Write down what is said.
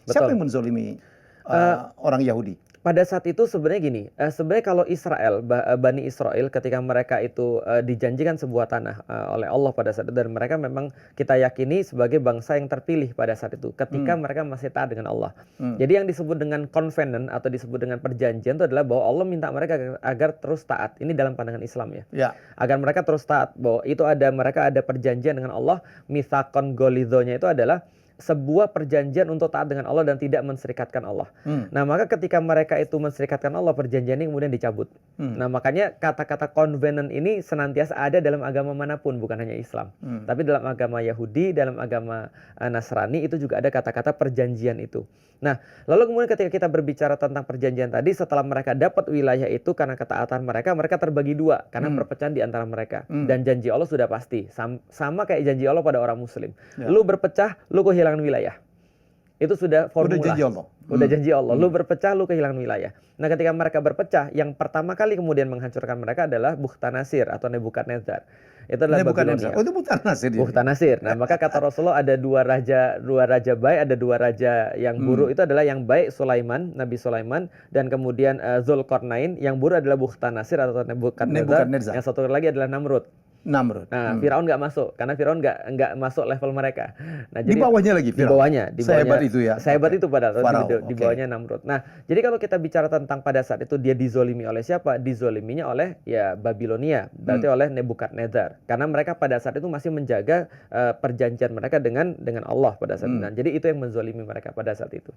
Siapa betul. yang menzolimi Eh, orang Yahudi? Pada saat itu sebenarnya gini, sebenarnya kalau Israel, Bani Israel ketika mereka itu dijanjikan sebuah tanah oleh Allah pada saat itu, dan mereka memang kita yakini sebagai bangsa yang terpilih pada saat itu, ketika mereka masih taat dengan Allah. Jadi yang disebut dengan covenant atau disebut dengan perjanjian itu adalah bahwa Allah minta mereka agar terus taat. Ini dalam pandangan Islam ya. Ya. Agar mereka terus taat, bahwa itu mereka ada perjanjian dengan Allah, mitsaqon golidhonya itu adalah sebuah perjanjian untuk taat dengan Allah dan tidak menserikatkan Allah. Nah, maka ketika mereka itu menserikatkan Allah, perjanjian ini kemudian dicabut. Nah, makanya kata-kata covenant ini senantiasa ada dalam agama manapun, bukan hanya Islam. Tapi dalam agama Yahudi, dalam agama Nasrani itu juga ada kata-kata perjanjian itu. Nah, lalu kemudian ketika kita berbicara tentang perjanjian tadi, setelah mereka dapat wilayah itu karena ketaatan mereka, mereka terbagi dua karena perpecahan di antara mereka. Dan janji Allah sudah pasti, sama kayak janji Allah pada orang Muslim. Ya. Lu berpecah, lu kehilangan wilayah. Itu sudah formula. Udah janji Allah. Udah janji Allah. Lu berpecah, lu kehilangan wilayah. Nah, ketika mereka berpecah, yang pertama kali kemudian menghancurkan mereka adalah Bukhtanasir atau Nebukadnezar. Itu adalah Babilonia. Oh, itu bukan Nasir. Bukhtanasir. Nah, maka kata Rasulullah ada dua raja baik, ada dua raja yang buruk. Itu adalah yang baik Sulaiman, Nabi Sulaiman, dan kemudian Zulkarnain. Yang buruk adalah Bukhtanasir atau Nebukadnezar. Yang satu lagi adalah Namrud. Namrud. Nah, Firaun nggak masuk karena Firaun nggak masuk level mereka. Nah, di jadi bawahnya lagi Firaun. Di bawahnya Sehebat itu ya. Sehebat itu padahal di Okay. bawahnya Namrud. Nah, jadi kalau kita bicara tentang pada saat itu dia dizolimi oleh siapa? Dizoliminya oleh ya Babilonia, berarti oleh Nebukadnezar. Karena mereka pada saat itu masih menjaga perjanjian mereka dengan Allah pada saat itu. Nah, jadi itu yang menzolimi mereka pada saat itu.